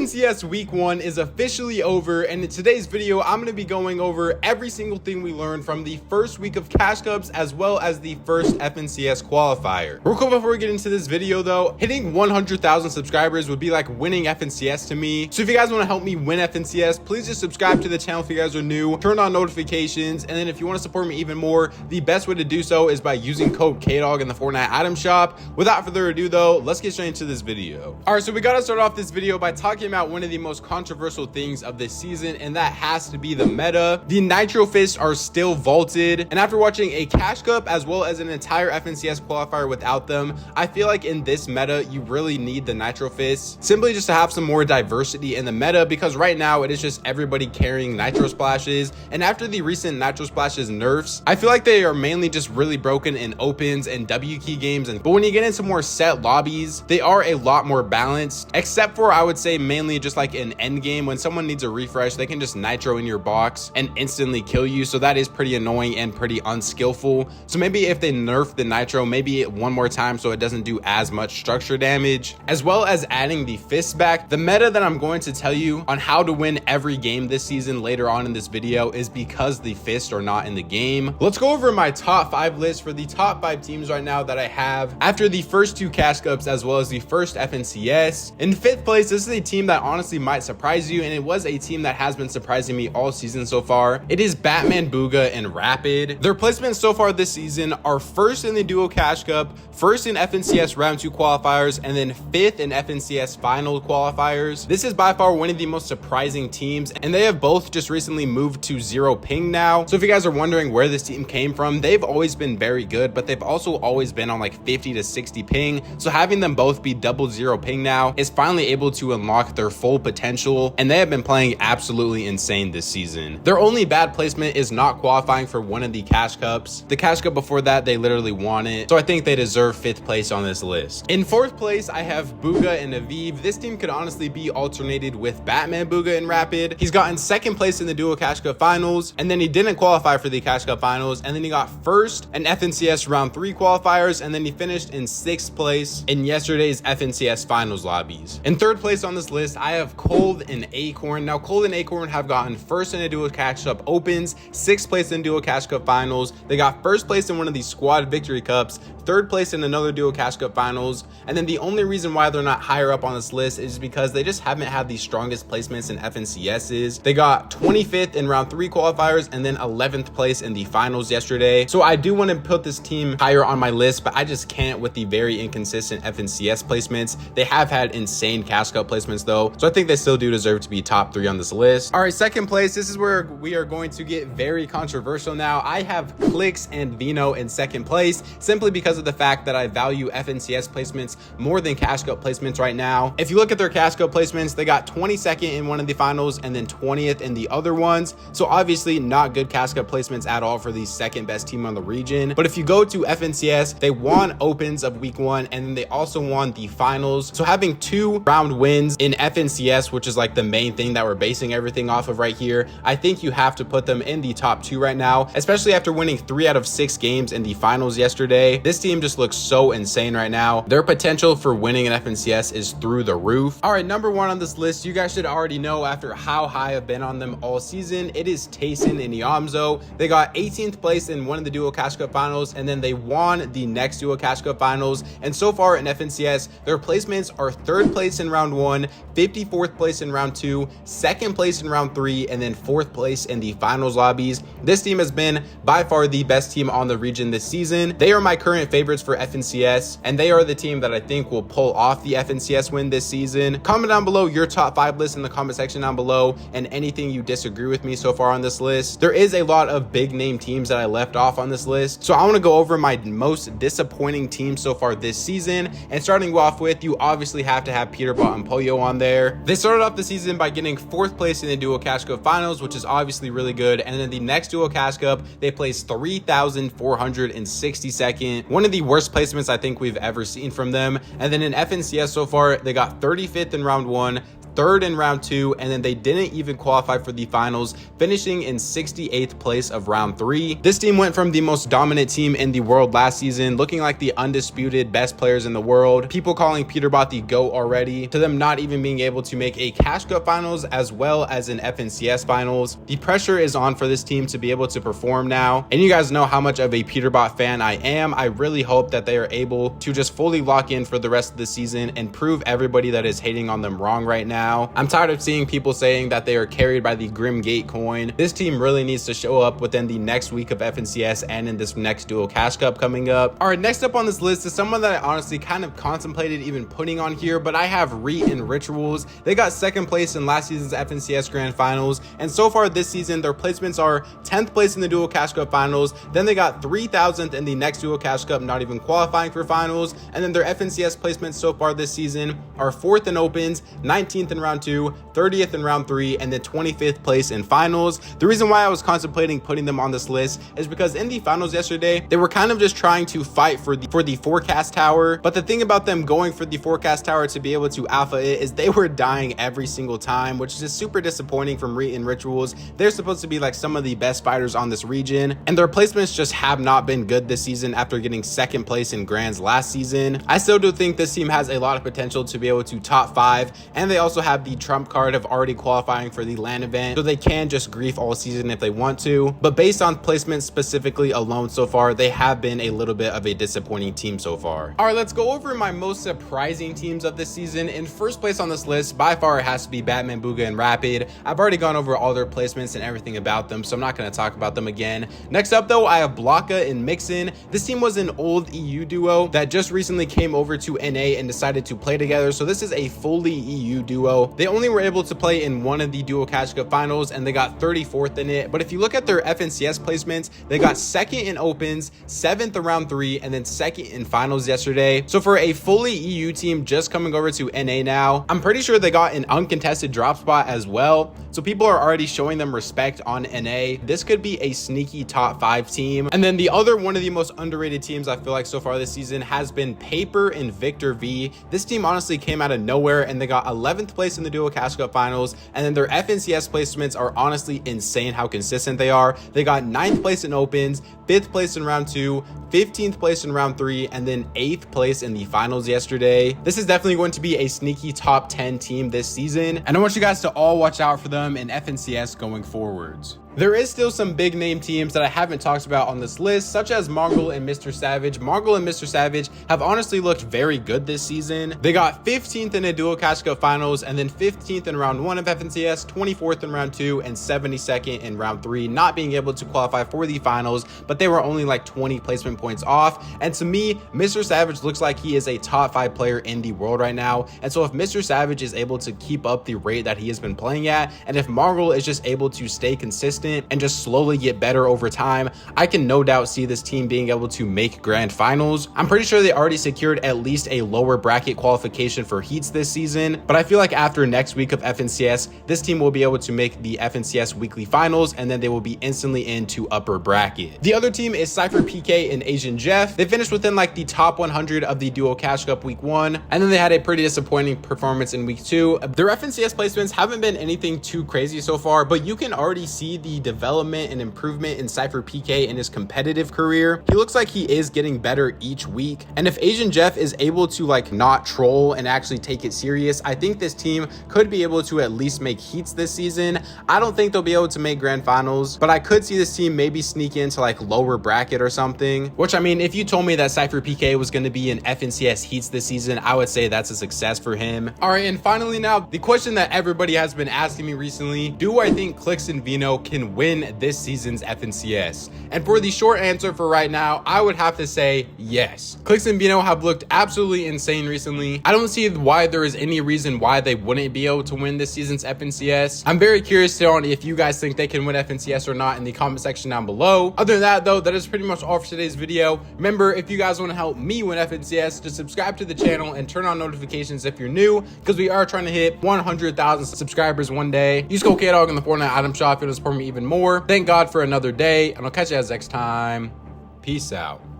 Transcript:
FNCS week 1 is officially over, and in today's video I'm going to be going over every single thing we learned from the first week of Cash Cups as well as the first FNCS qualifier. Real quick before we get into this video though, hitting 100,000 subscribers would be like winning FNCS to me. So if you guys want to help me win FNCS, please just subscribe to the channel if you guys are new, turn on notifications, and then if you want to support me even more, the best way to do so is by using code KDOG in the Fortnite item shop. Without further ado though, let's get straight into this video. All right, so we got to start off this video by talking about one of the most controversial things of this season, and that has to be the meta. The Nitro Fists are still vaulted, and after watching a Cash Cup as well as an entire FNCS qualifier without them, I feel like in this meta you really need the Nitro Fists simply just to have some more diversity in the meta, because right now it is just everybody carrying Nitro Splashes, and after the recent Nitro Splashes nerfs, I feel like they are mainly just really broken in opens and W key games, but when you get into more set lobbies, they are a lot more balanced, except for I would say mainly just like an end game. When someone needs a refresh, they can just nitro in your box and instantly kill you, so that is pretty annoying and pretty unskillful. So maybe if they nerf the nitro, maybe one more time so it doesn't do as much structure damage, as well as adding the fists back. The meta that I'm going to tell you on how to win every game this season later on in this video is because the fists are not in the game. Let's go over my top 5 list for the top 5 teams right now that I have after the first 2 Cash Cups as well as the first FNCS. In 5th place, this is a team that honestly might surprise you, and it was a team that has been surprising me all season so far. It is Batman, Booga, and Rapid. Their placements so far this season are 1st in the Duo Cash Cup, 1st in FNCS Round 2 qualifiers, and then 5th in FNCS Final qualifiers. This is by far one of the most surprising teams, and they have both just recently moved to 0 ping now. So if you guys are wondering where this team came from, they've always been very good, but they've also always been on like 50 to 60 ping. So having them both be 0 ping now is finally able to unlock their full potential, and they have been playing absolutely insane this season. Their only bad placement is not qualifying for one of the Cash Cups. The Cash Cup before that, they literally won it, so I think they deserve 5th place on this list. In 4th place, I have Booga and Aviv. This team could honestly be alternated with Batman, Booga, and Rapid. He's gotten 2nd place in the Duo Cash Cup finals, and then he didn't qualify for the Cash Cup finals, and then he got 1st in FNCS round 3 qualifiers, and then he finished in 6th place in yesterday's FNCS finals lobbies. In 3rd place on this list, I have Cold and Acorn. Now Cold and Acorn have gotten 1st in a Duo Cash Cup opens, 6th place in Duo Cash Cup finals. They got 1st place in one of these squad victory cups, 3rd place in another Duo Cash Cup finals, and then the only reason why they're not higher up on this list is because they just haven't had the strongest placements in FNCSs. They got 25th in round 3 qualifiers and then 11th place in the finals yesterday. So I do want to put this team higher on my list, but I just can't with the very inconsistent FNCS placements. They have had insane Cash Cup placements though, so I think they still do deserve to be top 3 on this list. All right, 2nd place, this is where we are going to get very controversial now. I have Clix and Veno in 2nd place, simply because of the fact that I value FNCS placements more than Cash Cup placements right now. If you look at their Cash Cup placements, they got 22nd in one of the finals and then 20th in the other ones, so obviously not good Cash Cup placements at all for the 2nd best team on the region. But if you go to FNCS, they won opens of week 1, and then they also won the finals. So having 2 round wins in FNCS, which is like the main thing that we're basing everything off of right here, I think you have to put them in the top 2 right now, especially after winning 3 out of 6 games in the finals yesterday. This team just looks so insane right now. Their potential for winning an FNCS is through the roof. All right, number 1 on this list, you guys should already know after how high I've been on them all season. It is Tayson and Yamzo. They got 18th place in one of the Duo Cash Cup finals, and then they won the next Duo Cash Cup finals. And so far in FNCS, their placements are 3rd place in round 1, 54th place in round 2, 2nd place in round 3, and then 4th place in the finals lobbies. This team has been by far the best team on the region this season. They are my current favorites for FNCS, and they are the team that I think will pull off the FNCS win this season. Comment down below your top 5 list in the comment section down below, and anything you disagree with me so far on this list. There is a lot of big name teams that I left off on this list, so I want to go over my most disappointing teams so far this season. And starting off with, you obviously have to have Peterbot and Pollo on there. They started off the season by getting 4th place in the Duo Cash Cup finals, which is obviously really good, and then the next Duo Cash Cup they placed 3,462nd, one of the worst placements I think we've ever seen from them. And then in FNCS so far, they got 35th in round 1, third in round 2, and then they didn't even qualify for the finals, finishing in 68th place of round 3. This team went from the most dominant team in the world last season, looking like the undisputed best players in the world, people calling Peterbot the GOAT already, to them not even being able to make a Cash Cup finals as well as an FNCS finals. The pressure is on for this team to be able to perform now, and you guys know how much of a Peterbot fan I am. I really hope that they are able to just fully lock in for the rest of the season and prove everybody that is hating on them wrong right now. I'm tired of seeing people saying that they are carried by the Grim Gate coin. This team really needs to show up within the next week of FNCS and in this next Duo Cash Cup coming up. All right, next up on this list is someone that I honestly kind of contemplated even putting on here, but I have Reet and Rituals. They got second place in last season's FNCS Grand Finals, and so far this season their placements are 10th place in the Duo Cash Cup finals, then they got 3000th in the next Duo Cash Cup, not even qualifying for finals, and then their FNCS placements so far this season are 4th in opens, 19th in round 2, 30th in round 3, and then 25th place in finals. The reason why I was contemplating putting them on this list is because in the finals yesterday they were kind of just trying to fight for the forecast tower, but the thing about them going for the forecast tower to be able to alpha it is they were dying every single time, which is just super disappointing from Reet and Rituals. They're supposed to be like some of the best fighters on this region, and their placements just have not been good this season after getting second place in Grands last season. I still do think this team has a lot of potential to be able to top 5, and they also have the trump card of already qualifying for the LAN event, so they can just grief all season if they want to, but based on placements specifically alone so far, they have been a little bit of a disappointing team so far. All right, let's go over my most surprising teams of this season. In first place on this list, by far, it has to be Batman, Booga, and Rapid. I've already gone over all their placements and everything about them, so I'm not going to talk about them again. Next up though, I have Blocka and Mixin. This team was an old EU duo that just recently came over to NA and decided to play together, so this is a fully EU duo. They only were able to play in one of the Duo Cash Cup finals, and they got 34th in it, but if you look at their FNCS placements, they got 2nd in opens, 7th around 3, and then 2nd in finals yesterday. So for a fully EU team just coming over to NA now, I'm pretty sure they got an uncontested drop spot as well, so people are already showing them respect on NA. This could be a sneaky top 5 team. And then the other one of the most underrated teams I feel like so far this season has been Paper and Victor V. This team honestly came out of nowhere, and they got 11th place in the Duo Cash Cup finals, and then their FNCS placements are honestly insane how consistent they are. They got 9th place in opens, 5th place in round 2, 15th place in round 3, and then 8th place in the finals yesterday. This is definitely going to be a sneaky top 10 team this season, and I want you guys to all watch out for them in FNCS going forwards. There is still some big name teams that I haven't talked about on this list, such as Mongol and Mr. Savage. Mongol and Mr. Savage have honestly looked very good this season. They got 15th in a Duo Cash Cup finals, and then 15th in round 1 of FNCS, 24th in round 2, and 72nd in round 3, not being able to qualify for the finals, but they were only like 20 placement points off. And to me, Mr. Savage looks like he is a top 5 player in the world right now, and so if Mr. Savage is able to keep up the rate that he has been playing at, and if Mongol is just able to stay consistent and just slowly get better over time, I can no doubt see this team being able to make grand finals. I'm pretty sure they already secured at least a lower bracket qualification for heats this season, but I feel like after next week of FNCS, this team will be able to make the FNCS weekly finals, and then they will be instantly into upper bracket. The other team is Cypher PK and Asian Jeff. They finished within like the top 100 of the Duo Cash Cup week 1, and then they had a pretty disappointing performance in week 2. Their FNCS placements haven't been anything too crazy so far, but you can already see the development and improvement in Cypher PK in his competitive career. He looks like he is getting better each week, and if Asian Jeff is able to like not troll and actually take it serious, I think this team could be able to at least make heats this season. I don't think they'll be able to make grand finals, but I could see this team maybe sneak into like lower bracket or something, which I mean, if you told me that Cypher PK was going to be in FNCS heats this season, I would say that's a success for him. All right, and finally now, the question that everybody has been asking me recently, do I think Clix and Veno can win this season's FNCS? And for the short answer for right now, I would have to say yes. Clix and Veno have looked absolutely insane recently. I don't see why there is any reason why they wouldn't be able to win this season's FNCS. I'm very curious to know if you guys think they can win FNCS or not in the comment section down below. Other than that though, that is pretty much all for today's video. Remember, if you guys want to help me win FNCS, just subscribe to the channel and turn on notifications if you're new, because we are trying to hit 100,000 subscribers one day. Use code KDOG in the Fortnite item shop if you want to support me even more. Thank God for another day, and I'll catch you guys next time. Peace out.